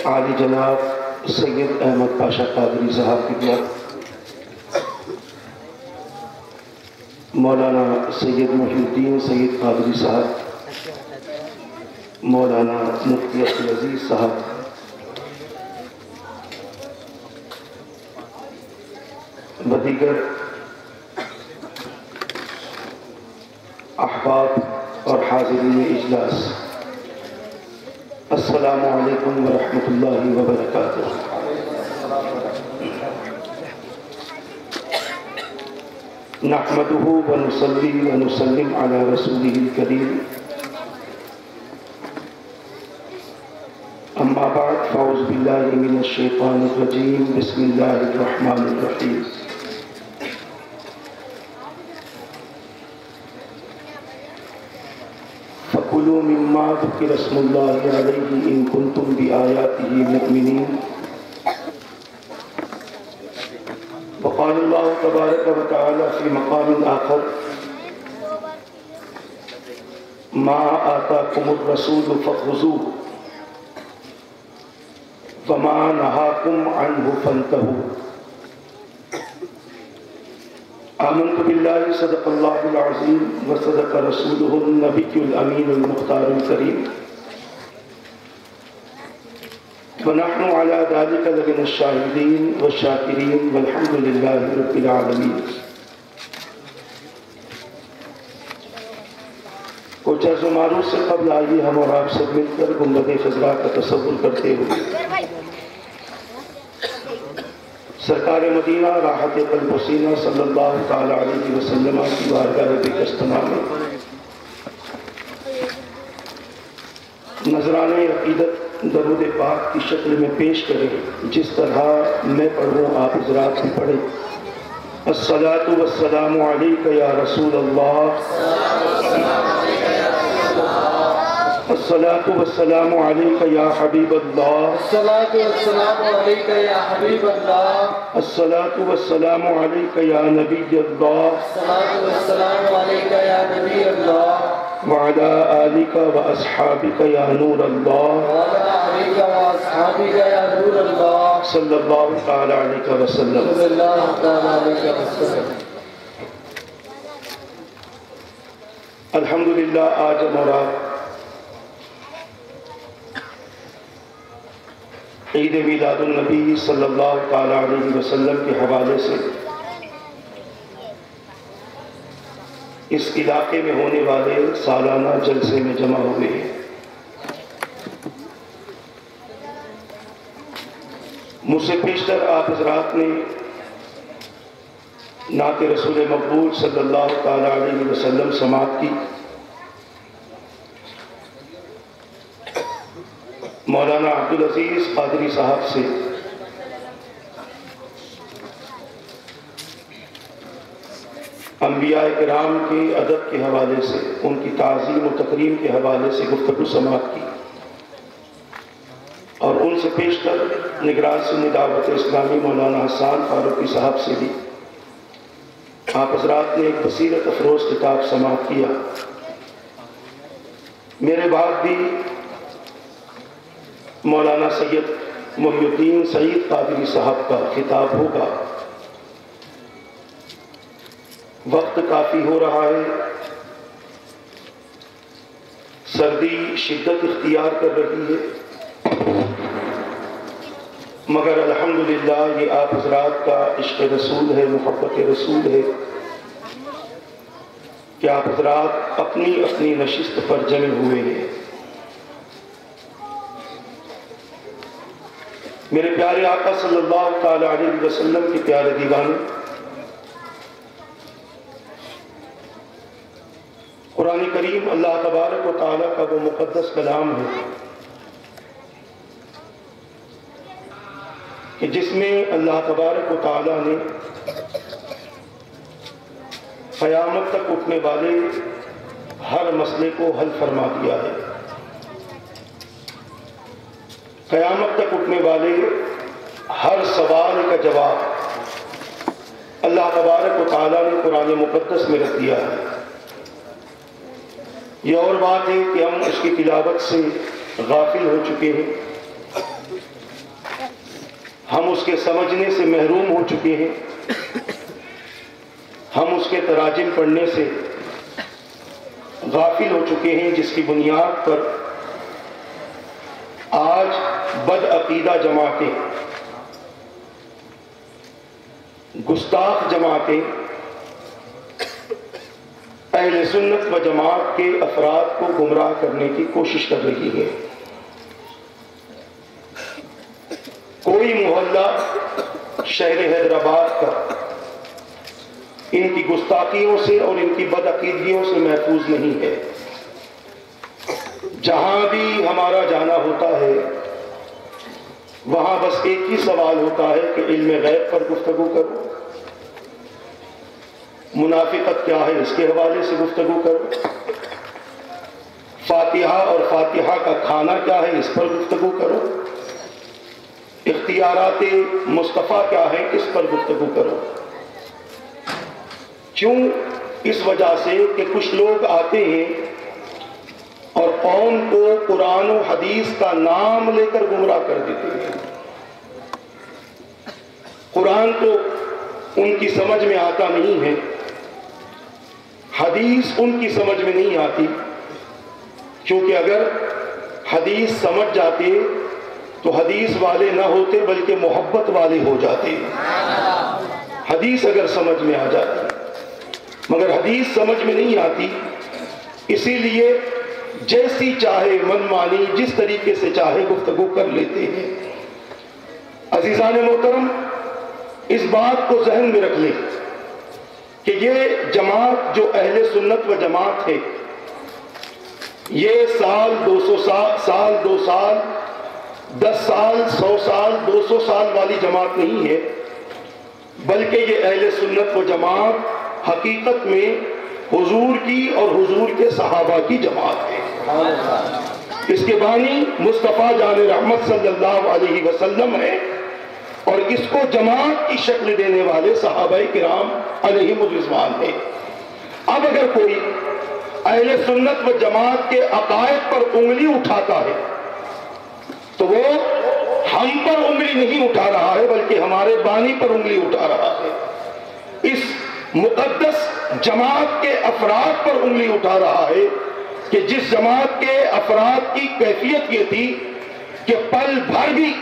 عالی جناب سید احمد پاشا قادری صاحب کی مولانا سید محی الدین سید قادری صاحب، مولانا مفتی عبدالعزیز صاحب، و دیگر احباب اور حاضرین اجلاس، السلام علیکم ورحمۃ اللہ وبرکاتہ۔ نحمده ونصلي ونسلم على رسوله الكريم، اما بعد فاعوذ بالله من الشیطان الرجیم، بسم اللہ الرحمن الرحیم۔ فَكُلُوا مِمَّا ذُكِرَ اسْمُ اللَّهِ عَلَيْهِ إِن كُنتُمْ بِآيَاتِهِ مُؤْمِنِينَ۔ وقال الله تبارك وتعالى في مقام آخر: ما آتاكم الرسول فخذوه وما نهاكم عنه فانتهوا۔ آمنت بالله صدق الله العظيم وصدق رسوله النبي الأمين المختار الكريم، ونحن على ذلك لمن الشاهدين والشاكرين والحمد لله رب العالمين۔ کچھ عرض و معروف سے قبل آئیے ہم اور آپ سب مل کر گنبد خضراء کا تصور کرتے ہوئے سرکار مدینہ راحت قلب و سینہ صلی اللہ تعالی علیہ وسلم کی بارگاہ بکستماع میں نذرانے عقیدت درود پاک کی شکل میں پیش کریں، جس طرح میں پڑھوں آپ حضرات بھی پڑھیں۔ الصلاۃ والسلام علیک یا رسول اللہ، الصلاۃ والسلام علیک یا حبیب اللہ، الصلاۃ والسلام علیک یا حبیب اللہ، الصلاۃ والسلام علیک یا نبی اللہ، الصلاۃ والسلام علیک یا نبی اللہ، وعلی آلک واصحابک یا نور اللہ، وعلی آلک واصحابک یا نور اللہ، صلی اللہ تعالی علیہ وسلم۔ صلی اللہ تعالی علیہ وسلم۔ الحمدللہ آج ہم اور آپ عید میلاد النبی صلی اللہ تعالی علیہ وسلم کے حوالے سے اس علاقے میں ہونے والے سالانہ جلسے میں جمع ہوئے ہیں۔ مجھ سے پیشتر آپ حضرات نے نعت رسول مقبول صلی اللہ تعالی علیہ وسلم سماعت کی۔ مولانا عبدالعزیز قادری صاحب سے انبیاء کرام کے ادب کے حوالے سے، ان کی تعظیم و تکریم کے حوالے سے گفتگو سماعت کی، اور ان سے پیشتر نگران سنی دعوت اسلامی مولانا حسان فاروقی صاحب سے بھی آپ حضرات نے ایک بصیرت افروز خطاب سماعت کیا۔ میرے بعد بھی مولانا سید محی الدین سید قادری صاحب کا خطاب ہوگا۔ وقت کافی ہو رہا ہے، سردی شدت اختیار کر رہی ہے، مگر الحمدللہ یہ آپ حضرات کا عشق رسول ہے، محبت رسول ہے کہ آپ حضرات اپنی اپنی نشست پر جمع ہوئے ہیں۔ میرے پیارے آقا صلی اللہ تعالی علیہ وسلم کے پیارے دیوانے، قرآن کریم اللہ تبارک و تعالیٰ کا وہ مقدس کلام ہے کہ جس میں اللہ تبارک و تعالیٰ نے قیامت تک اٹھنے والے ہر مسئلے کو حل فرما دیا ہے۔ قیامت تک اٹھنے والے ہر سوال کا جواب اللہ تبارک و تعالیٰ نے قرآن مقدس میں رکھ دیا ہے۔ یہ اور بات ہے کہ ہم اس کی تلاوت سے غافل ہو چکے ہیں، ہم اس کے سمجھنے سے محروم ہو چکے ہیں، ہم اس کے تراجم پڑھنے سے غافل ہو چکے ہیں، جس کی بنیاد پر آج بد عقیدہ جماعتیں، گستاخ جماعتیں اہل سنت و جماعت کے افراد کو گمراہ کرنے کی کوشش کر رہی ہے۔ کوئی محلہ شہر حیدرآباد کا ان کی گستاخیوں سے اور ان کی بدعقیدگیوں سے محفوظ نہیں ہے۔ جہاں بھی ہمارا جانا ہوتا ہے وہاں بس ایک ہی سوال ہوتا ہے کہ علم غیب پر گفتگو کرو، منافقت کیا ہے اس کے حوالے سے گفتگو کرو، فاتحہ اور فاتحہ کا کھانا کیا ہے اس پر گفتگو کرو، اختیارات مصطفیٰ کیا ہے اس پر گفتگو کرو۔ کیوں؟ اس وجہ سے کہ کچھ لوگ آتے ہیں اور قوم کو قرآن و حدیث کا نام لے کر گمراہ کر دیتے ہیں۔ قرآن تو ان کی سمجھ میں آتا نہیں ہے، حدیث ان کی سمجھ میں نہیں آتی، کیونکہ اگر حدیث سمجھ جاتے تو حدیث والے نہ ہوتے بلکہ محبت والے ہو جاتے۔ حدیث اگر سمجھ میں آ جاتی، مگر حدیث سمجھ میں نہیں آتی، اسی لیے جیسی چاہے من مانی جس طریقے سے چاہے گفتگو کر لیتے ہیں۔ عزیزان محترم، اس بات کو ذہن میں رکھ لیں کہ یہ جماعت جو اہل سنت و جماعت ہے، یہ سال 200 سال 2 سال 10 سال 100 سال 200 سال والی جماعت نہیں ہے، بلکہ یہ اہل سنت و جماعت حقیقت میں حضور کی اور حضور کے صحابہ کی جماعت ہے۔ اس کے بانی مصطفیٰ جان رحمت صلی اللہ علیہ وسلم ہے، اور اس کو جماعت کی شکل دینے والے صحابہ کرام علیہم الرضوان ہیں۔ اب اگر کوئی اہل سنت و جماعت کے عقائد پر انگلی اٹھاتا ہے تو وہ ہم پر انگلی نہیں اٹھا رہا ہے بلکہ ہمارے بانی پر انگلی اٹھا رہا ہے، اس مقدس جماعت کے افراد پر انگلی اٹھا رہا ہے کہ جس جماعت کے افراد کی کیفیت یہ تھی کہ پل بھر بھی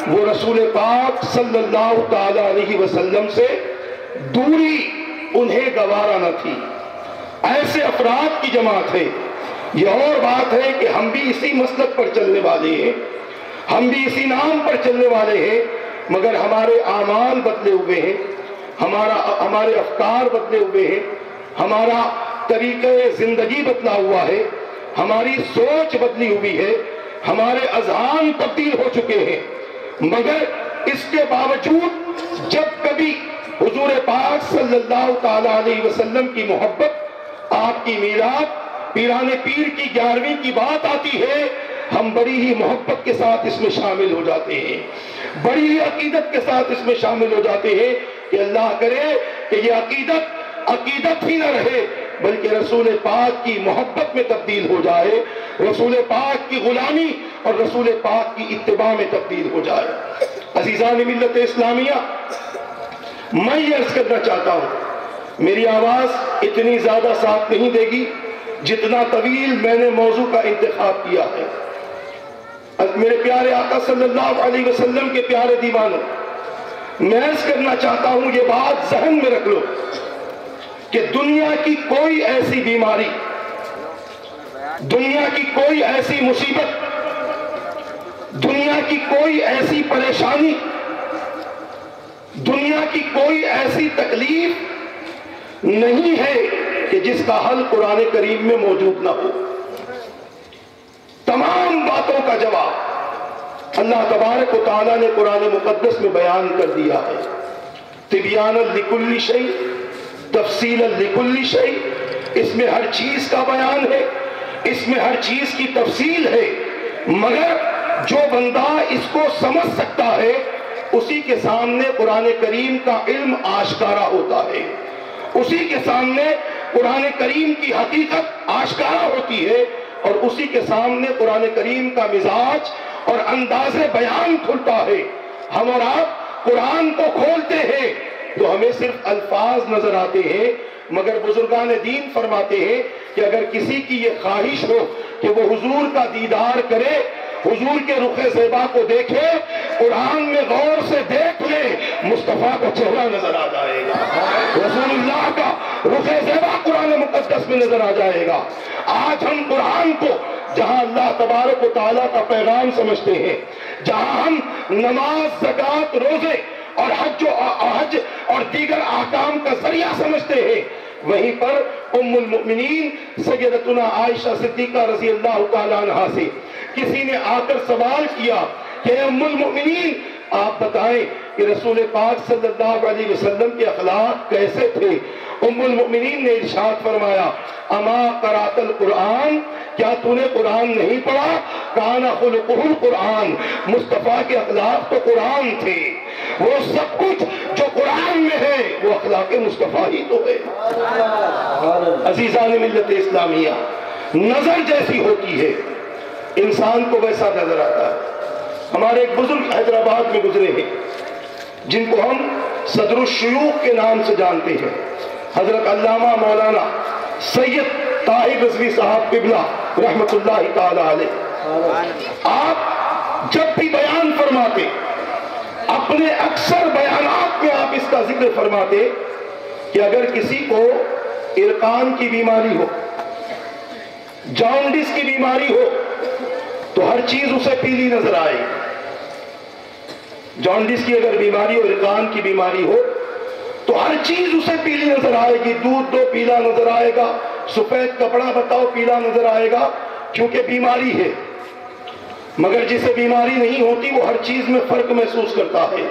وہ رسول پاک صلی اللہ تعالی علیہ وسلم سے دوری انہیں گوارا نہ تھی، ایسے افراد کی جماعت ہے۔ یہ اور بات ہے کہ ہم بھی اسی مسلک پر چلنے والے ہیں، ہم بھی اسی نام پر چلنے والے ہیں، مگر ہمارے اعمال بدلے ہوئے ہیں، ہمارے افکار بدلے ہوئے ہیں، ہمارا طریقہ زندگی بدلا ہوا ہے، ہماری سوچ بدلی ہوئی ہے، ہمارے اذہان تبدیل ہو چکے ہیں، مگر اس کے باوجود جب کبھی حضور پاک صلی اللہ تعالی علیہ وسلم کی محبت، آپ کی میلاد، پیران پیر کی 11ویں کی بات آتی ہے، ہم بڑی ہی محبت کے ساتھ اس میں شامل ہو جاتے ہیں، بڑی ہی عقیدت کے ساتھ اس میں شامل ہو جاتے ہیں کہ اللہ کرے کہ یہ عقیدت ہی نہ رہے بلکہ رسول پاک کی محبت میں تبدیل ہو جائے، رسول پاک کی غلامی اور رسول پاک کی اتباع میں تبدیل ہو جائے۔ عزیزان ملت اسلامیہ، میں یہ عرض کرنا چاہتا ہوں، میری آواز اتنی زیادہ ساتھ نہیں دے گی جتنا طویل میں نے موضوع کا انتخاب کیا ہے۔ میرے پیارے آقا صلی اللہ علیہ وسلم کے پیارے دیوانوں، میں عرض کرنا چاہتا ہوں، یہ بات ذہن میں رکھ لو کہ دنیا کی کوئی ایسی بیماری، دنیا کی کوئی ایسی مصیبت، دنیا کی کوئی ایسی پریشانی، دنیا کی کوئی ایسی تکلیف نہیں ہے کہ جس کا حل قرآن کریم میں موجود نہ ہو۔ تمام باتوں کا جواب اللہ تبارک و تعالیٰ نے قرآن مقدس میں بیان کر دیا ہے۔ تبیانا لکل شیء، تفصیلا لکل شیء، اس میں ہر چیز کا بیان ہے، اس میں ہر چیز کی تفصیل ہے، مگر جو بندہ اس کو سمجھ سکتا ہے اسی کے سامنے قرآن کریم کا علم آشکارا ہوتا ہے، اسی کے سامنے قرآن کریم کی حقیقت آشکارا ہوتی ہے، اور اسی کے سامنے قرآن کریم کا مزاج اور انداز بیان کھلتا ہے۔ ہم اور آپ قرآن کو کھولتے ہیں تو ہمیں صرف الفاظ نظر آتے ہیں، مگر بزرگان دین فرماتے ہیں کہ اگر کسی کی یہ خواہش ہو کہ وہ حضور کا دیدار کرے، حضور کے رخ زیبا کو دیکھے، قرآن میں غور سے دیکھ لے، مصطفیٰ کا چہرہ نظر آ جائے گا، رسول اللہ کا رخ زیبا قرآن مقدس میں نظر آ جائے گا۔ آج ہم قرآن کو جہاں اللہ تبارک و تعالیٰ کا پیغام سمجھتے ہیں، جہاں ہم نماز، زکوٰۃ، روزے اور حج اور دیگر احکام کا ذریعہ سمجھتے ہیں، وہیں پر ام المؤمنین سیدتنا عائشہ صدیقہ رضی اللہ تعالیٰ عنہا سے کسی نے آ کر سوال کیا کہ ام المؤمنین آپ بتائیں کہ رسول پاک صلی اللہ علیہ وسلم کے اخلاق کیسے تھے؟ ام المؤمنین نے ارشاد فرمایا اما قرأت القرآن، کیا تو نے قرآن نہیں پڑھا؟ کان خلقہ القرآن، مصطفیٰ کے اخلاق تو قرآن تھے، وہ سب کچھ جو قرآن میں ہے وہ اخلاق مصطفیٰ ہی تو ہے۔ عزیزان ملت اسلامیہ، نظر جیسی ہوتی ہے انسان کو ویسا نظر آتا ہے۔ ہمارے ایک بزرگ حیدرآباد میں گزرے ہیں جن کو ہم صدر الشیوخ کے نام سے جانتے ہیں، حضرت علامہ مولانا سید طاہر رضوی صاحب قبلہ رحمت اللہ تعالی علیہ۔ آپ جب بھی بیان فرماتے، اپنے اکثر بیانات میں آپ اس کا ذکر فرماتے کہ اگر کسی کو ارقان کی بیماری ہو، جانڈس کی بیماری ہو، تو ہر چیز اسے پیلی نظر آئے۔ جانڈس کی اگر بیماری ہو، ارقان کی بیماری ہو، تو ہر چیز اسے پیلی نظر آئے گی۔ دودھ دو پیلا نظر آئے گا، سفید کپڑا بتاؤ پیلا نظر آئے گا، کیونکہ بیماری ہے۔ مگر جسے بیماری نہیں ہوتی وہ ہر چیز میں فرق محسوس کرتا ہے،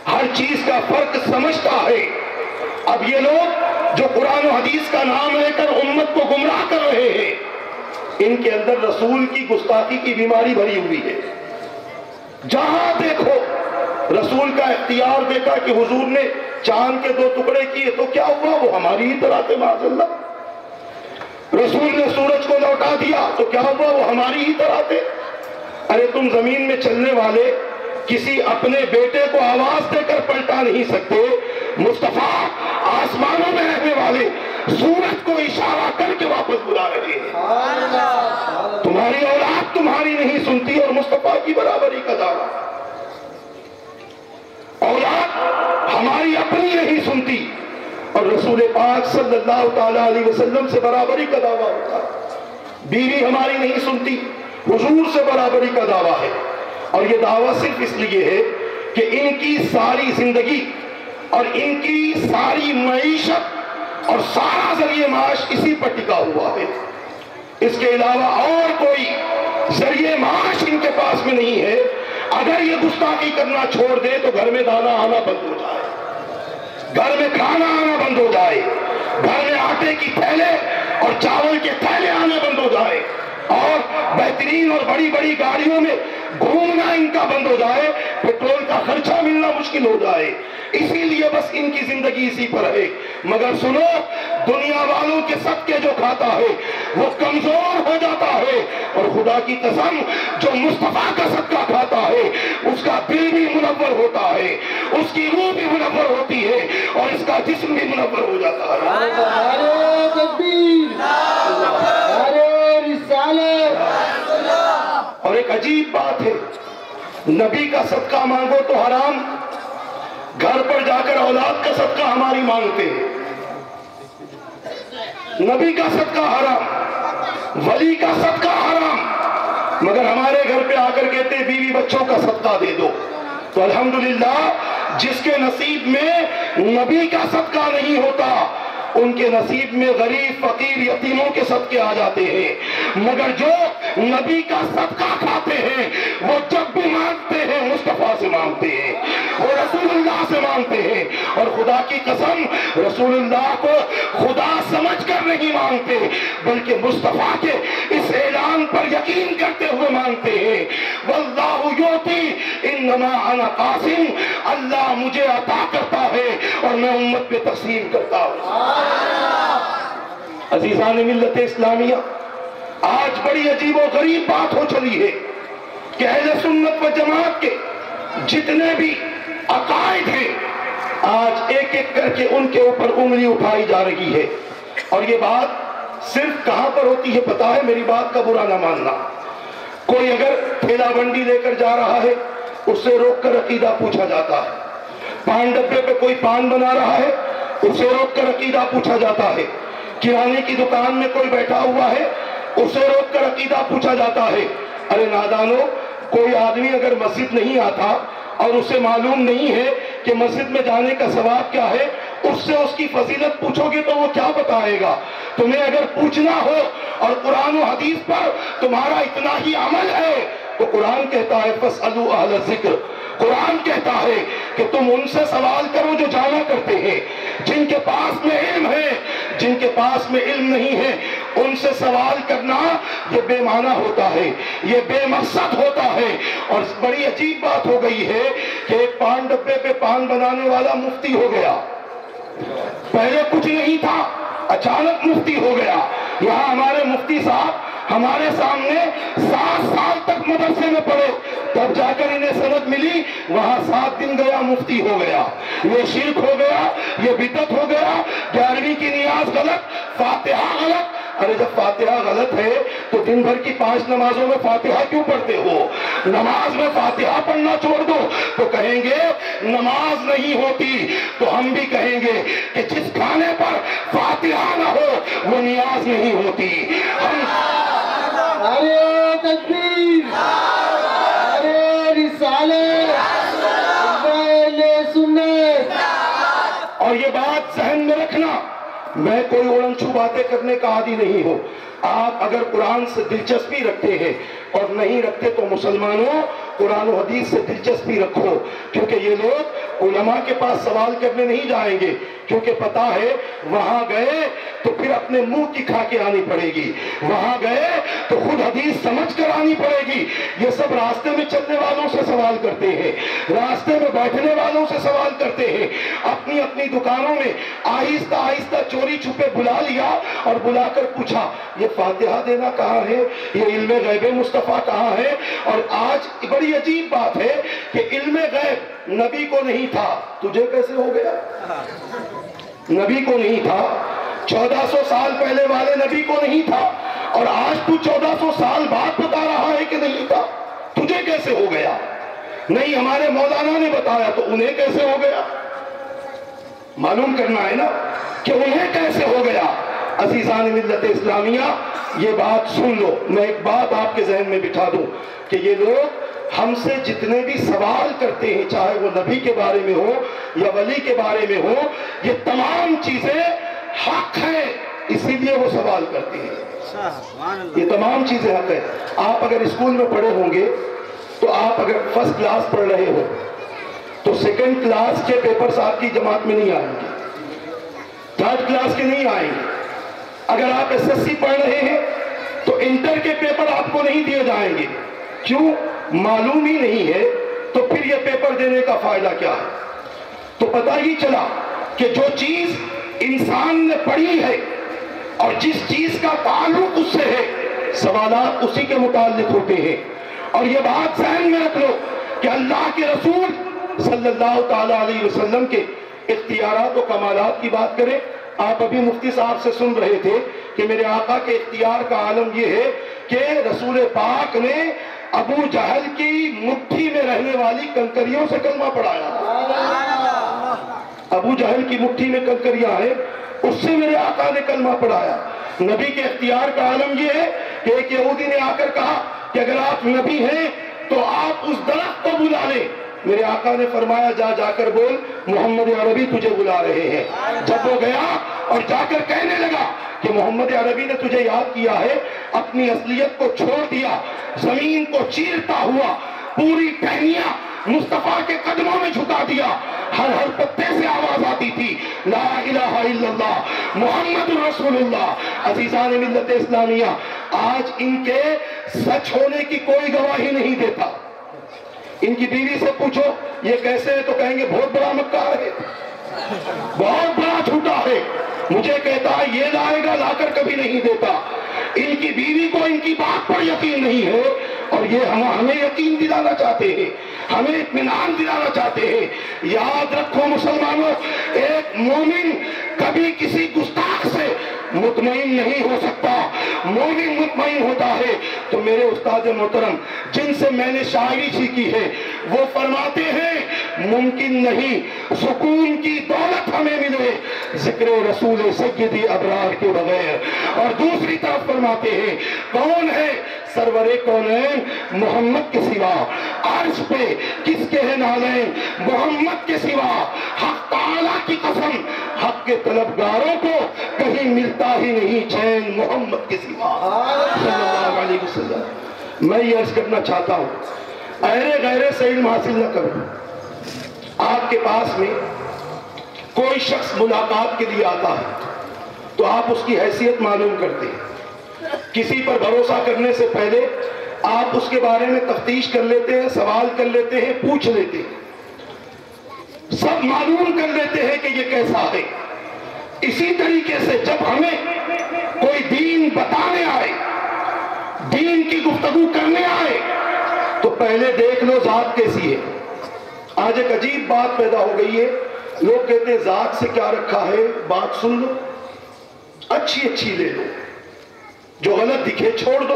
ہر چیز کا فرق سمجھتا ہے۔ اب یہ لوگ جو قرآن و حدیث کا نام لے کر امت کو گمراہ کر رہے ہیں، ان کے اندر رسول کی گستاخی کی بیماری بھری ہوئی ہے۔ جہاں دیکھو رسول کا اختیار دیکھا کہ حضور نے چاند کے 2 ٹکڑے کیے تو کیا ہوا؟ وہ ہماری ہی طرح تھے معاذ اللہ۔ رسول نے سورج کو لوٹا دیا تو کیا ہوا؟ وہ ہماری ہی طرح تھے۔ ارے تم زمین میں چلنے والے کسی اپنے بیٹے کو آواز دے کر پلٹا نہیں سکتے، مصطفیٰ آسمانوں میں رہنے والے سورج کو اشارہ کر کے واپس بلا رہے ہیں۔ تمہاری اولاد تمہاری نہیں سنتی اور مصطفیٰ کی برابری کا دعویٰ۔ اولاد ہماری اپنی نہیں سنتی اور رسول پاک صلی اللہ تعالیٰ علیہ وسلم سے برابری کا دعویٰ ہوتا ہے۔ بیوی ہماری نہیں سنتی، حضور سے برابری کا دعویٰ ہے۔ اور یہ دعویٰ صرف اس لیے ہے کہ ان کی ساری زندگی اور ان کی ساری معیشت اور سارا ذریعہ معاش اسی پر ٹکا ہوا ہے۔ اس کے علاوہ اور کوئی ذریعہ معاش ان کے پاس میں نہیں ہے۔ اگر یہ گستاخی کرنا چھوڑ دے تو گھر میں دانا آنا بند ہو جائے، گھر میں کھانا آنا بند ہو جائے، گھر میں آٹے کی تھیلے اور چاول کے تھیلے آنے بند ہو جائے، اور بہترین اور بڑی بڑی گاڑیوں میں گھومنا ان کا بند ہو جائے، پیٹرول کا خرچہ ملنا مشکل ہو جائے۔ اسی لیے بس ان کی زندگی اسی پر ہے۔ مگر سنو، دنیا والوں کے صدقے جو کھاتا ہے وہ کمزور ہو جاتا ہے، اور خدا کی قسم جو مصطفیٰ کا صدقہ کھاتا ہے اس کا دل بھی منور ہوتا ہے، اس کی روح بھی منور ہوتی ہے اور اس کا جسم بھی منور ہو جاتا ہے۔ نعرہ تکبیر، نعرہ رسالت۔ اور ایک عجیب بات ہے، نبی کا صدقہ مانگو تو حرام، گھر پر جا کر اولاد کا صدقہ ہماری مانگتے ہیں۔ نبی کا صدقہ حرام، ولی کا صدقہ حرام، مگر ہمارے گھر پہ آ کر کہتے ہیں بیوی بچوں کا صدقہ دے دو۔ تو الحمدللہ جس کے نصیب میں نبی کا صدقہ نہیں ہوتا ان کے نصیب میں غریب فقیر یتیموں کے صدقے آ جاتے ہیں، مگر جو نبی کا صدقہ کھاتے ہیں وہ جب بھی مانگتے ہیں مصطفیٰ سے مانگتے ہیں، وہ رسول اللہ سے مانگتے ہیں، اور خدا کی قسم رسول اللہ کو خدا سمجھ کر نہیں مانگتے بلکہ مصطفیٰ کے اس اعلان پر یقین کرتے ہوئے مانگتے ہیں، واللہ یعطی انما انا قاسم، اللہ مجھے عطا کرتا ہے اور میں امت پہ تقسیم کرتا ہوں۔ عزیزان ملت اسلامیہ، آج بڑی عجیب و غریب بات ہو چلی ہے کہ اہل سنت و جماعت کے جتنے بھی عقائد ہیں آج ایک ایک کر کے ان کے اوپر انگلی اٹھائی جا رہی ہے. اور یہ بات صرف کہاں پر ہوتی ہے پتا ہے؟ میری بات کا برا نہ ماننا. کوئی اگر ٹھیلا بنڈی لے کر جا رہا ہے اس سے روک کر عقیدہ پوچھا جاتا ہے. پان ڈبے پہ کوئی پان بنا رہا ہے اسے روک کر عقیدہ پوچھا جاتا ہے. کرانے کی دکان میں کوئی بیٹھا ہوا ہے اسے روک کر عقیدہ پوچھا جاتا ہے. ارے نادانو، کوئی آدمی اگر مسجد نہیں آتا اور اسے معلوم نہیں ہے کہ مسجد میں جانے کا ثواب کیا ہے، اس سے اس کی فضیلت پوچھو گے تو وہ کیا بتائے گا؟ تمہیں اگر پوچھنا ہو اور قرآن و حدیث پر تمہارا اتنا ہی عمل ہے تو قرآن کہتا ہے فَاسْأَلُوا أَهْلَ الذِّكْرِ. قرآن کہتا ہے کہ تم ان سے سوال کرو جو جانا کرتے ہیں. جن کے پاس میں علم ہے، جن کے پاس میں علم نہیں ہے، ان سے سوال کرنا یہ بے معنی ہوتا ہے، یہ بے مقصد ہوتا ہے. اور بڑی عجیب بات ہو گئی ہے کہ ایک پان ڈبے پہ پان بنانے والا مفتی ہو گیا. پہلے کچھ نہیں تھا، اچانک مفتی ہو گیا. یہاں ہمارے مفتی صاحب ہمارے سامنے 7 سال تک مدرسے میں پڑھے، تب جا کر انہیں سند ملی، وہاں 7 دن گیا مفتی ہو گیا. یہ شرک ہو گیا، یہ بدعت ہو گیا. 11ویں کی نیاز غلط، فاتحہ غلط. ارے جب فاتحہ غلط ہے تو دن بھر کی 5 نمازوں میں فاتحہ کیوں پڑھتے ہو؟ نماز میں فاتحہ پڑھنا چھوڑ دو. تو کہیں گے نماز نہیں ہوتی، تو ہم بھی کہیں گے کہ جس کھانے پر فاتحہ نہ ہو وہ نیاز نہیں ہوتی. ارے تکبیر، ارے رسالت، اہل سنت. اور یہ بات ذہن میں رکھنا، میں کوئی اڑن چھو باتیں کرنے کا عادی نہیں ہوں. آپ اگر قرآن سے دلچسپی رکھتے ہیں اور نہیں رکھتے تو مسلمانوں قرآن و حدیث سے دلچسپی رکھو. کیونکہ یہ لوگ علماء کے پاس سوال کرنے نہیں جائیں گے، کیونکہ پتا ہے وہاں گئے تو پھر اپنے منہ کی کھا کے آنی پڑے گی، وہاں گئے تو خود حدیث سمجھ کر آنی پڑے گی. یہ سب راستے میں چلنے والوں سے سوال کرتے ہیں، راستے میں بیٹھنے والوں سے سوال کرتے ہیں. اپنی اپنی دکانوں میں آہستہ آہستہ چوری چھپے بلا لیا اور بلا کر پوچھا یہ فاتحہ دینا کہاں ہے، یہ علم غیب مصطفیٰ کہاں ہے. اور آج بڑی عجیب بات ہے کہ علم غیب نبی کو نہیں تھا، تجھے کیسے ہو گیا؟ نبی کو نہیں تھا، 1400 سال پہلے والے نبی کو نہیں تھا، اور آج تو 1400 سال بعد بتا رہا ہے کہ نہیں تھا. تجھے کیسے ہو گیا؟ نہیں ہمارے مولانا نے بتایا تو انہیں کیسے ہو گیا؟ معلوم کرنا ہے نا کہ انہیں کیسے ہو گیا. عزیزان ملت اسلامیہ یہ بات سن لو، میں ایک بات آپ کے ذہن میں بٹھا دوں کہ یہ لوگ ہم سے جتنے بھی سوال کرتے ہیں، چاہے وہ نبی کے بارے میں ہو یا ولی کے بارے میں ہو، یہ تمام چیزیں حق ہے، اسی لیے وہ سوال کرتے ہیں. یہ تمام چیزیں حق ہے. آپ اگر اسکول میں پڑھے ہوں گے تو آپ اگر فرسٹ کلاس پڑھ رہے ہو تو سیکنڈ کلاس کے پیپرز آپ کی جماعت میں نہیں آئیں گے، تھرڈ کلاس کے نہیں آئیں گے. اگر آپ ایس ایس سی پڑھ رہے ہیں تو انٹر کے پیپر آپ کو نہیں دیے جائیں گے. کیوں؟ معلوم ہی نہیں ہے تو پھر یہ پیپر دینے کا فائدہ کیا ہے؟ تو پتہ ہی چلا کہ جو چیز انسان نے پڑھی ہے اور جس چیز کا تعلق اس سے ہے، سوالات اسی کے متعلق ہوتے ہیں. اور یہ بات ذہن میں رکھ لو کہ اللہ کے رسول صلی اللہ تعالیٰ علیہ وسلم کے اختیارات و کمالات کی بات کریں. آپ ابھی مفتی صاحب سے سن رہے تھے کہ میرے آقا کے اختیار کا عالم یہ ہے کہ رسول پاک نے ابو جہل کی مٹھی میں رہنے والی کنکریوں سے کلمہ پڑھایا. ابو جہل کی مٹھی میں کنکریاں ہیں، اس سے میرے آقا نے کلمہ پڑھایا. نبی کے اختیار کا عالم یہ ہے کہ ایک یہودی نے آ کر کہا کہ اگر آپ نبی ہیں تو آپ اس درخت کو بلا لیں. میرے آقا نے فرمایا جا کر بول محمد عربی تجھے بلا رہے ہیں. جب وہ گیا اور جا کر کہنے لگا کہ محمد عربی نے تجھے یاد کیا ہے، اپنی اصلیت کو چھوڑ دیا، زمین کو چیرتا ہوا پوری ٹہنیاں مصطفیٰ کے قدموں میں جھکا دیا. ہر پتے سے آواز آتی تھی لا الہ الا اللہ محمد رسول اللہ. عزیزان ملت اسلامیہ آج ان کے سچ ہونے کی کوئی گواہی نہیں دیتا. ان کی بیوی سے پوچھو یہ کیسے ہے تو کہیں گے بہت بڑا مکار ہے، بہت بڑا جھوٹا ہے. مجھے کہتا ہے یہ لائے گا، لا کر کبھی نہیں دیتا. ان کی بیوی کو ان کی بات پر یقین نہیں ہے، اور یہ ہمیں یقین دلانا چاہتے ہیں، ہمیں اطمینان دلانا چاہتے ہیں۔ یاد رکھو مسلمانوں، ایک مومن کبھی کسی گستاخ سے مطمئن نہیں ہو سکتا، مومن مطمئن ہوتا ہے۔ تو میرے استاد محترم جن سے میں نے شاعری سیکھی ہے وہ فرماتے ہیں ممکن نہیں سکون کی دولت ہمیں ملے ذکر رسول سیدی ابرار کے بغیر، اور دوسری طرف فرماتے ہیں کون ہے سرور کونین محمد کے سوا، عرش پہ کس کے ہیں نالین محمد کے سوا، حق تعالیٰ کی قسم حق کے طلبگاروں کو کہیں ملتا ہی نہیں چین محمد کے سوا صلی اللہ علیہ وسلم۔ میں یہ عرض کرنا چاہتا ہوں ایرے غیرے سے علم حاصل نہ کرو۔ آپ کے پاس میں کوئی شخص ملاقات کے لیے آتا ہے تو آپ اس کی حیثیت معلوم کرتے ہیں، کسی پر بھروسہ کرنے سے پہلے آپ اس کے بارے میں تفتیش کر لیتے ہیں، سوال کر لیتے ہیں، پوچھ لیتے ہیں، سب معلوم کر لیتے ہیں کہ یہ کیسا ہے۔ اسی طریقے سے جب ہمیں کوئی دین بتانے آئے، دین کی گفتگو کرنے آئے، تو پہلے دیکھ لو ذات کیسی ہے۔ آج ایک عجیب بات پیدا ہو گئی ہے، لوگ کہتے ہیں ذات سے کیا رکھا ہے، بات سن لو، اچھی اچھی لے لو، جو غلط دکھے چھوڑ دو۔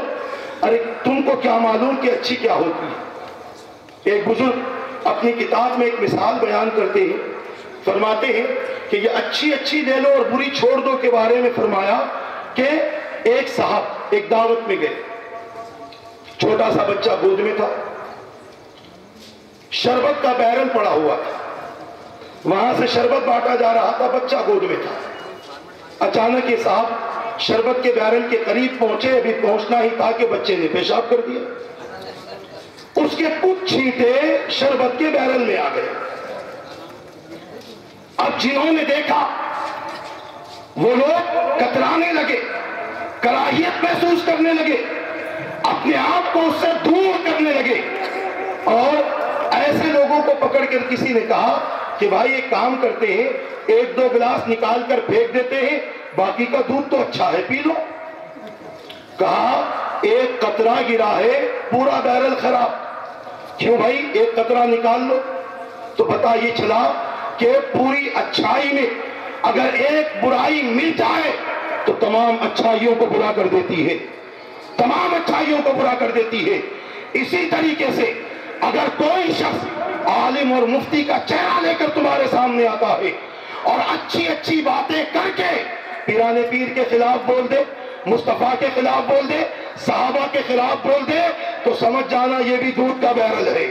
ارے تم کو کیا معلوم کہ اچھی کیا ہوتی ہے۔ ایک بزرگ اپنی کتاب میں ایک مثال بیان کرتے ہیں، فرماتے ہیں کہ یہ اچھی اچھی لے لو اور بری چھوڑ دو کے بارے میں فرمایا کہ ایک صاحب ایک دعوت میں گئے، چھوٹا سا بچہ گود میں تھا، شربت کا بیرل پڑا ہوا تھا، وہاں سے شربت بانٹا جا رہا تھا، بچہ گود میں تھا۔ اچانک یہ صاحب شربت کے بیرل کے قریب پہنچے، ابھی پہنچنا ہی تھا کہ بچے نے پیشاب کر دیا، اس کے کچھ چھینٹے شربت کے بیرل میں آ گئے۔ اب جنہوں نے دیکھا وہ لوگ کترانے لگے، کراہیت محسوس کرنے لگے، اپنے آپ کو اس سے دور کرنے لگے، اور ایسے لوگوں کو پکڑ کر کسی نے کہا کہ بھائی ایک کام کرتے ہیں، ایک دو گلاس نکال کر پھینک دیتے ہیں، باقی کا دودھ تو اچھا ہے پی لو۔ کہا ایک قطرہ گرا ہے پورا بیرل خراب، کیوں بھائی ایک قطرہ نکال لو۔ تو پتہ یہ چلا کہ پوری اچھائی میں اگر ایک برائی مل جائے تو تمام اچھائیوں کو برا کر دیتی ہے، تمام اچھائیوں کو برا کر دیتی ہے۔ اسی طریقے سے اگر کوئی شخص عالم اور مفتی کا چہرہ لے کر تمہارے سامنے آتا ہے اور اچھی اچھی باتیں کر کے پیرانے پیر کے خلاف بول دے، مصطفیٰ کے خلاف بول دے، صحابہ کے خلاف بول دے، تو سمجھ جانا یہ بھی دودھ کا بیرل ہے،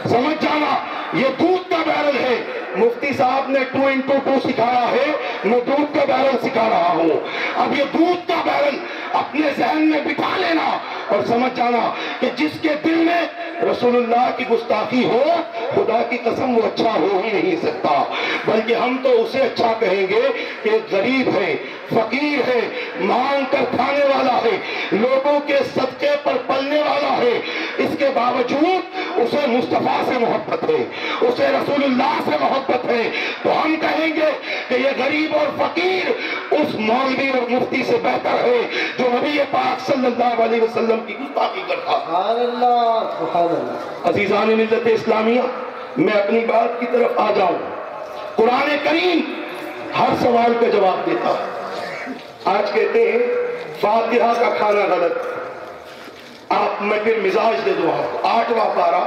سمجھ جانا یہ دودھ کا بیرل ہے۔ مفتی صاحب نے 2x2 سکھایا ہے، میں دودھ کا بیرل سکھا رہا ہوں۔ اب یہ دودھ کا بیرل اپنے ذہن میں بٹھا لینا اور سمجھ جانا کہ جس کے دل میں رسول اللہ کی گستاخی ہو، خدا کی قسم وہ اچھا ہو ہی نہیں سکتا، بلکہ ہم تو اسے اچھا کہیں گے کہ غریب ہے، فقیر ہے، مانگ کر کھانے والا ہے، لوگوں کے صدقے پر پلنے والا ہے، اس کے باوجود اسے مصطفیٰ سے محبت ہے، اسے رسول اللہ سے محبت ہے، تو ہم کہیں گے کہ یہ غریب اور فقیر اس مولوی اور مفتی سے بہتر ہے جو نبی پاک صلی اللہ علیہ وسلم کی گستاخی کرتا۔ سبحان اللہ، سبحان اللہ۔ عزیزان ملت اسلامیہ، میں اپنی بات کی طرف آ جاؤں۔ قرآن کریم ہر سوال کا جواب دیتا ہے۔ آج کہتے ہیں فاتحہ کا کھانا غلط، آپ میں پھر مزاج دے دوں آپ کو۔ 8واں پارہ،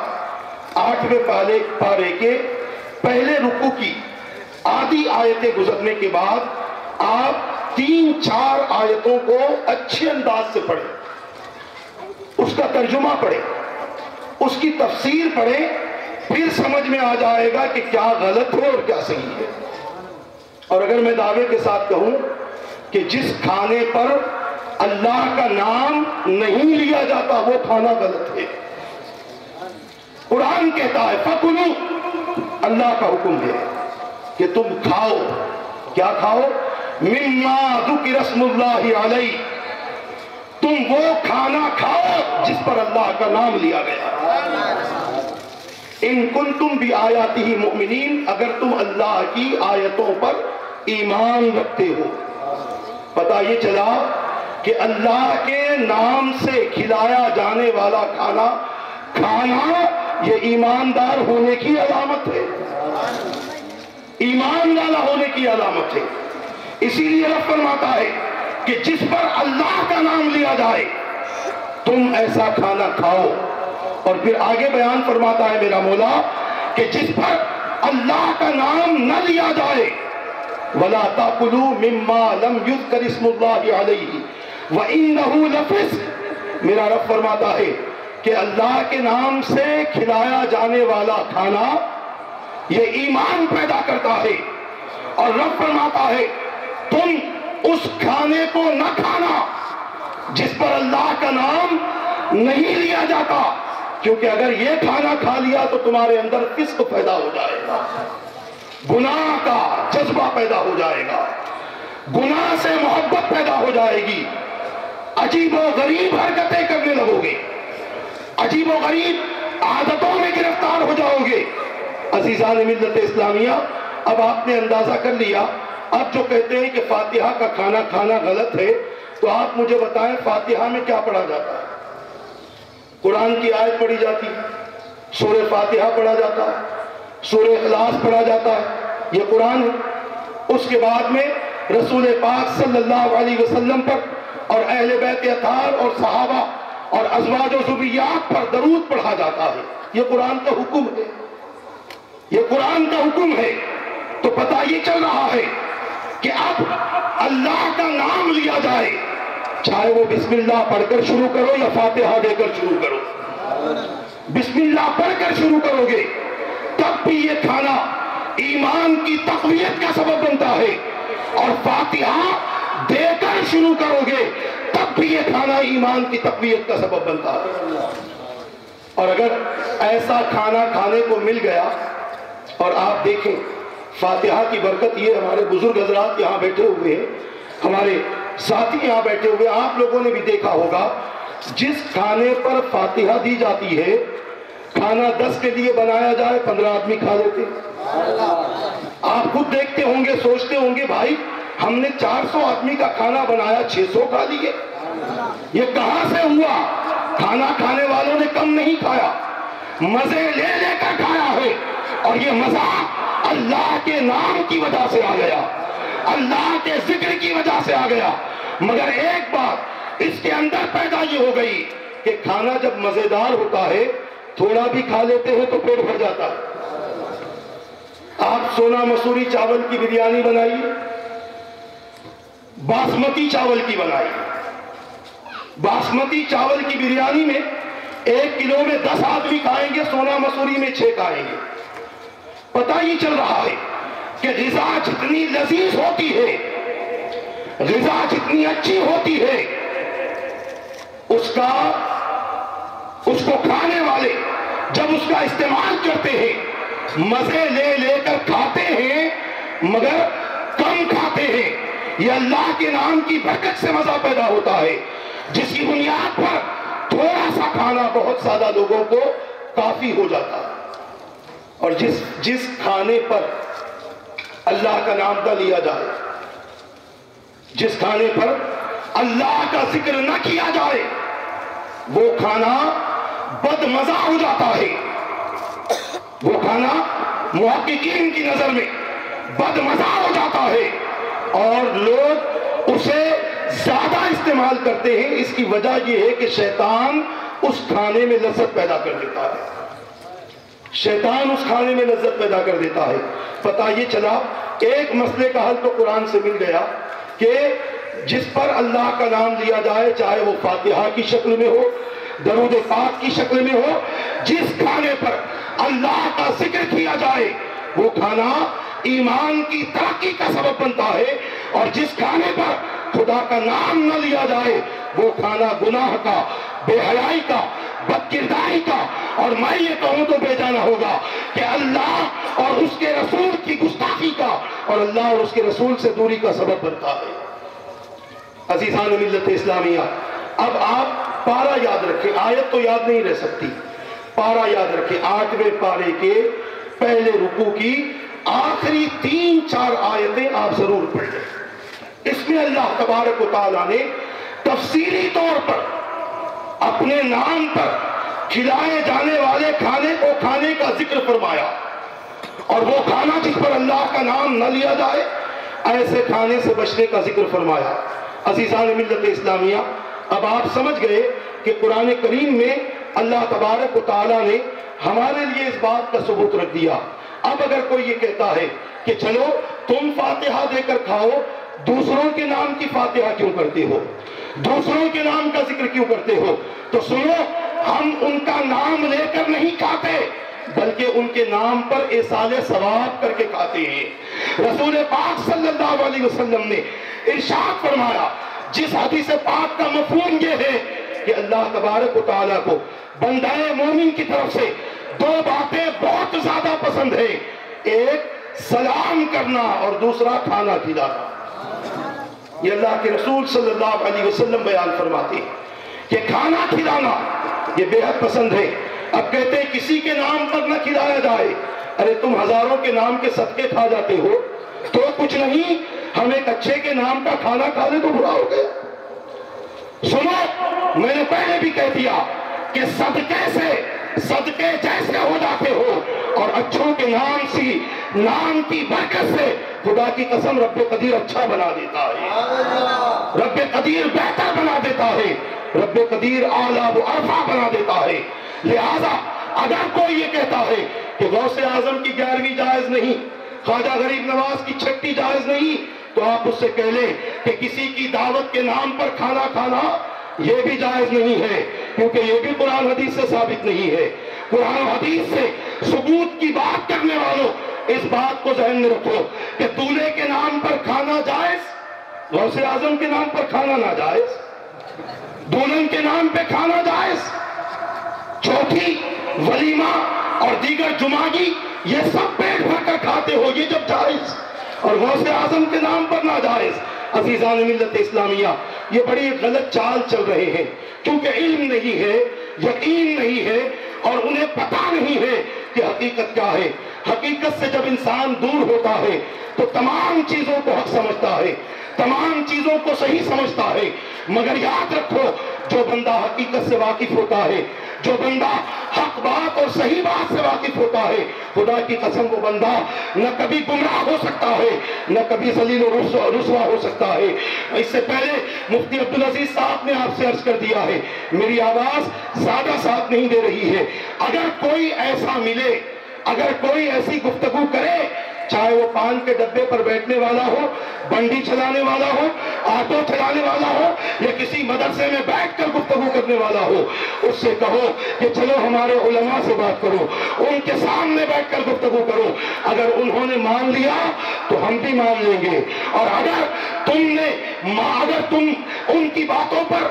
8ویں پارے کے پہلے رکوع کی آدھی آیتیں گزرنے کے بعد آپ 3-4 آیتوں کو اچھے انداز سے پڑھیں، اس کا ترجمہ پڑھیں، اس کی تفسیر پڑھیں، پھر سمجھ میں آ جائے گا کہ کیا غلط ہے اور کیا صحیح ہے۔ اور اگر میں دعوے کے ساتھ کہوں کہ جس کھانے پر اللہ کا نام نہیں لیا جاتا وہ کھانا غلط ہے۔ قرآن کہتا ہے فَكُلُوا، اللہ کا حکم ہے کہ تم کھاؤ، کیا کھاؤ؟ مِمَّا ذُكِرَ اسْمُ اللَّهِ عَلَيْهِ، تم وہ کھانا کھاؤ جس پر اللہ کا نام لیا گیا۔ ان کنتم بآیاتہ مؤمنین، اگر تم اللہ کی آیتوں پر ایمان رکھتے ہو۔ پتہ یہ چلا کہ اللہ کے نام سے کھلایا جانے والا کھانا یہ ایماندار ہونے کی علامت ہے، ایمان والا ہونے کی علامت ہے۔ اسی لیے رب فرماتا ہے کہ جس پر اللہ کا نام لیا جائے تم ایسا کھانا کھاؤ، اور پھر آگے بیان فرماتا ہے میرا مولا کہ جس پر اللہ کا نام نہ لیا جائے وَلَا تَأْكُلُوا مِمَّا لَمْ يُذْكَرِ اسْمُ اللَّهِ عَلَيْهِ وَإِنَّهُ لَفِسْقٌ۔ میرا رب فرماتا ہے کہ اللہ کے نام سے کھلایا جانے والا کھانا یہ ایمان پیدا کرتا ہے، اور رب فرماتا ہے تم اس کھانے کو نہ کھانا جس پر اللہ کا نام نہیں لیا جاتا، کیونکہ اگر یہ کھانا کھا لیا تو تمہارے اندر فسق پیدا ہو جائے گا، گناہ کا جذبہ پیدا ہو جائے گا، گناہ سے محبت پیدا ہو جائے گی، عجیب و غریب حرکتیں کرنے لگو گے، عجیب و غریب عادتوں میں گرفتار ہو جاؤ گے۔ عزیزان ملت اسلامیہ، اب آپ نے اندازہ کر لیا، اب جو کہتے ہیں کہ فاتحہ کا کھانا کھانا غلط ہے، تو آپ مجھے بتائیں فاتحہ میں کیا پڑھا جاتا ہے؟ قرآن کی آیت پڑھی جاتی ہے، سورہ فاتحہ پڑھا جاتا ہے، سورہ اخلاص پڑھا جاتا ہے، یہ قرآن ہے۔ اس کے بعد میں رسول پاک صلی اللہ علیہ وسلم پر اور اہل بیت اطہار اور صحابہ اور ازواج و ذریات پر درود پڑھا جاتا ہے، یہ قرآن کا حکم ہے، یہ قرآن کا حکم ہے۔ تو پتہ یہ چل رہا ہے کہ اب اللہ کا نام لیا جائے، چاہے وہ بسم اللہ پڑھ کر شروع کرو یا فاتحہ دے کر شروع کرو، بسم اللہ پڑھ کر شروع کرو گے تب بھی یہ کھانا ایمان کی تقویت کا سبب بنتا ہے، اور فاتحہ دے کر شروع کرو گے تب بھی یہ کھانا ایمان کی تقویت کا سبب بنتا ہے۔ اور اگر ایسا کھانا کھانے کو مل گیا، اور آپ دیکھیں فاتحہ کی برکت، یہ ہمارے بزرگ حضرات یہاں بیٹھے ہوئے ہیں، ہمارے ساتھی یہاں بیٹھے ہوئے، آپ لوگوں نے بھی دیکھا ہوگا جس کھانے پر فاتحہ دی جاتی ہے، کھانا 10 کے لیے بنایا جائے 15 آدمی کھا لیتے ہیں۔ آپ خود دیکھتے ہوں گے، سوچتے ہوں گے بھائی ہم نے 400 آدمی کا کھانا بنایا 600 کھا لیے، یہ کہاں سے ہوا؟ کھانا کھانے والوں نے کم نہیں کھایا، مزے لے لے کر کھایا ہے، اور یہ مزہ اللہ کے نام کی وجہ سے آ گیا، اللہ کے ذکر کی وجہ سے آ گیا۔ مگر ایک بات اس کے اندر پیدا یہ ہو گئی کہ کھانا جب مزیدار ہوتا ہے تھوڑا بھی کھا لیتے ہیں تو پیٹ بھر جاتا ہے۔ آپ سونا مسوری چاول کی بریانی بنائیے، باسمتی چاول کی بنائیے، باسمتی چاول کی بریانی میں 1 کلو میں 10 آدمی کھائیں گے، سونا مسوری میں 6 کھائیں گے۔ پتہ یہ چل رہا ہے کہ غذا جتنی لذیذ ہوتی ہے، غذا جتنی اچھی ہوتی ہے، اس کو کھانے والے جب اس کا استعمال کرتے ہیں مزے لے لے کر کھاتے ہیں، مگر کم کھاتے ہیں۔ یہ اللہ کے نام کی برکت سے مزہ پیدا ہوتا ہے، جس کی بنیاد پر تھوڑا سا کھانا بہت زیادہ لوگوں کو کافی ہو جاتا ہے۔ اور جس کھانے پر اللہ کا نام نہ لیا جائے، جس کھانے پر اللہ کا ذکر نہ کیا جائے، وہ کھانا بد مزہ ہو جاتا ہے، وہ کھانا محققین کی نظر میں بد مزہ ہو جاتا ہے، اور لوگ اسے زیادہ استعمال کرتے ہیں۔ اس کی وجہ یہ ہے کہ شیطان اس کھانے میں لذت پیدا کر دیتا ہے، شیطان اس کھانے میں لذت پیدا کر دیتا ہے۔ پتہ یہ چلا ایک مسئلے کا حل تو قرآن سے مل گیا کہ جس پر اللہ کا نام لیا جائے، چاہے وہ فاتحہ کی شکل میں ہو، درود پاک کی شکل میں ہو، جس کھانے پر اللہ کا ذکر کیا جائے وہ کھانا ایمان کی ترقی کا سبب بنتا ہے، اور جس کھانے پر خدا کا نام نہ لیا جائے وہ کھانا گناہ کا، بے حیائی کا، بد کرداری کا، اور میں یہ کہوں تو بے جانا ہوگا کہ اللہ اور اس کے رسول کی گستاخی کا، اور اللہ اور اس کے رسول سے دوری کا سبب بنتا ہے۔ عزیزان ملت اسلامیہ، اب آپ پارہ یاد رکھیں، آیت تو یاد نہیں رہ سکتی، پارہ یاد رکھیں، 8ویں پارے کے پہلے رکوع کی آخری 3-4 آیتیں آپ ضرور پڑھ لیں۔ اس میں اللہ تبارک و تعالیٰ نے تفصیلی طور پر اپنے نام پر کھلائے جانے والے کھانے کو کھانے کا ذکر فرمایا، اور وہ کھانا جس پر اللہ کا نام نہ لیا جائے ایسے کھانے سے بچنے کا ذکر فرمایا۔ عزیزان ملت اسلامیہ، اب آپ سمجھ گئے کہ قرآن کریم میں اللہ تبارک و تعالیٰ نے ہمارے لیے اس بات کا ثبوت رکھ دیا۔ اب اگر کوئی یہ کہتا ہے کہ چلو تم فاتحہ دے کر کھاؤ، دوسروں کے نام کی فاتحہ کیوں کرتے ہو، دوسروں کے نام کا ذکر کیوں کرتے ہو، تو سنو، ہم ان کا نام لے کر نہیں کھاتے بلکہ ان کے نام پر ایصال ثواب کر کے کھاتے ہیں۔ رسول پاک صلی اللہ علیہ وسلم نے ارشاد فرمایا، جس حدیث پاک کا مفہوم یہ ہے کہ اللہ تبارک و تعالیٰ کو بندہ مومن کی طرف سے دو باتیں بہت زیادہ پسند ہیں، ایک سلام کرنا اور دوسرا کھانا کھلانا۔ یہ اللہ کے رسول صلی اللہ علیہ وسلم بیان فرماتے ہیں کہ کھانا کھلانا یہ بے حد پسند ہے۔ اب کہتے ہیں کسی کے نام پر نہ کھلایا جائے، ارے تم ہزاروں کے نام کے صدقے کھا جاتے ہو تو کچھ نہیں، ہم ایک اچھے کے نام کا کھانا کھا لے تو برا ہو گیا۔ سنو، میں نے پہلے بھی کہہ دیا کہ صدقے جیسے ہو جاتے ہو، اور اچھوں کے نام کی برکت سے خدا کی قسم رب قدیر اچھا بنا دیتا ہے، رب قدیر بہتر بنا دیتا ہے، رب قدیر اعلیٰ و ارفع بنا دیتا ہے۔ لہذا اگر کوئی یہ کہتا ہے کہ غوث اعظم کی 11ویں جائز نہیں، خواجہ غریب نواز کی 6ٹی جائز نہیں، تو آپ اس سے کہہ لیں کہ کسی کی دعوت کے نام پر کھانا کھانا یہ بھی جائز نہیں ہے، کیونکہ یہ بھی قرآن حدیث سے ثابت نہیں ہے۔ قرآن حدیث سے ثبوت کی بات کرنے والوں اس بات کو ذہن میں رکھو کہ دولہے کے نام پر کھانا جائز، غوث اعظم کے نام پر کھانا ناجائز، دلہن کے نام پہ کھانا جائز، چوتھی ولیمہ اور دیگر جمعگی یہ سب پیٹ بھر کر کھاتے ہو، یہ جب جائز، اور غوث اعظم کے نام پر ناجائز۔ عزیزان ملت اسلامیہ، یہ بڑی غلط چال چل رہے ہیں، کیونکہ علم نہیں ہے، یقین نہیں ہے، اور انہیں پتہ نہیں ہے کہ حقیقت کیا ہے۔ حقیقت سے جب انسان دور ہوتا ہے تو تمام چیزوں کو حق سمجھتا ہے، تمام چیزوں کو صحیح سمجھتا ہے۔ مگر یاد رکھو، جو بندہ حقیقت سے واقف ہوتا ہے، جو بندہ حق بات اور صحیح بات سے واقف ہوتا ہے، خدا کی قسم وہ بندہ نہ کبھی گمراہ ہو سکتا ہے، نہ کبھی ذلیل و رسوا ہو سکتا ہے۔ اس سے پہلے مفتی عبدالعزیز صاحب نے آپ سے عرض کر دیا ہے، میری آواز زیادہ ساتھ نہیں دے رہی ہے، اگر کوئی ایسا ملے، اگر کوئی ایسی گفتگو کرے، چاہے وہ پان کے ڈبے پر بیٹھنے والا ہو، بنڈی چلانے والا ہو، آٹو چلانے والا ہو، یا کسی مدرسے میں بیٹھ کر گفتگو کرنے والا ہو، اس سے کہو کہ چلو ہمارے علماء سے بات کرو، ان کے سامنے بیٹھ کر گفتگو کرو۔ اگر انہوں نے مان لیا تو ہم بھی مان لیں گے، اور اگر تم ان کی باتوں پر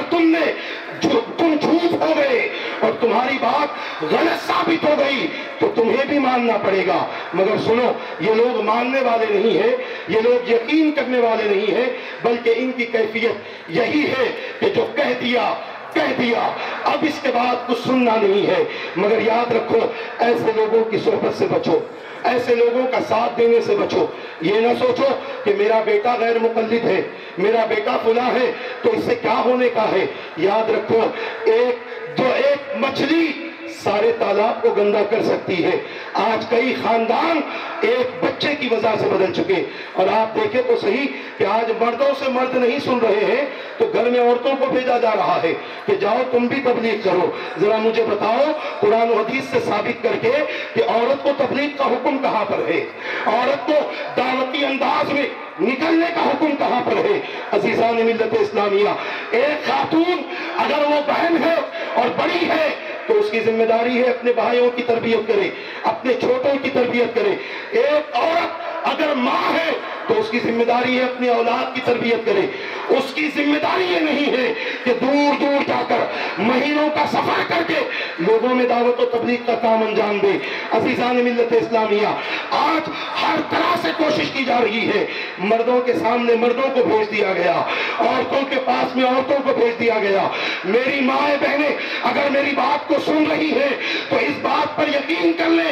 تم جھوٹ ہو گئے اور تمہاری بات غلط ثابت ہو گئی تو تمہیں بھی ماننا پڑے گا۔ مگر سنو، یہ لوگ ماننے والے نہیں ہیں، یہ لوگ یقین کرنے والے نہیں ہیں، بلکہ ان کی کیفیت یہی ہے کہ جو کہہ دیا اب اس کے بعد کچھ سننا نہیں ہے۔ مگر یاد رکھو، ایسے لوگوں کی صحبت سے بچو، ایسے لوگوں کا ساتھ دینے سے بچو۔ یہ نہ سوچو کہ میرا بیٹا غیر مقلد ہے، میرا بیٹا فلاں ہے تو اس سے کیا ہونے کا ہے۔ یاد رکھو، ایک مچھلی سارے تالاب کو گندا کر سکتی ہے۔ آج کئی خاندان ایک بچے کی وجہ سے بدل چکے، اور آپ دیکھیں تو صحیح کہ آج مردوں سے مرد نہیں سن رہے ہیں تو گھر میں عورتوں کو بھیجا جا رہا ہے کہ جاؤ تم بھی تبلیغ کرو۔ ذرا مجھے بتاؤ قرآن و حدیث سے ثابت کر کے کہ عورت کو تبلیغ کا حکم کہاں پر ہے، عورت کو دعوتی انداز میں نکلنے کا حکم کہاں پر ہے۔ عزیزان ملت اسلامیہ، ایک خاتون اگر وہ بہن ہے اور بڑی ہے تو اس کی ذمہ داری ہے اپنے بھائیوں کی تربیت کرے، اپنے چھوٹوں کی تربیت کرے۔ ایک عورت اگر ماں ہے تو اس کی ذمہ داری ہے اپنی اولاد کی تربیت کرے۔ اس کی ذمہ داری یہ نہیں ہے کہ دور دور جا کر مہینوں کا سفر کر کے لوگوں میں دعوت و تبلیغ کا کام انجام دے۔ عزیزان ملت اسلامیہ، آج ہر طرح سے کوشش کی جا رہی ہے، مردوں کے سامنے مردوں کو بھیج دیا گیا، عورتوں کے پاس میں عورتوں کو بھیج دیا گیا۔ میری ماں بہنیں اگر میری بات کو سن رہی ہے تو اس بات پر یقین کر لیں،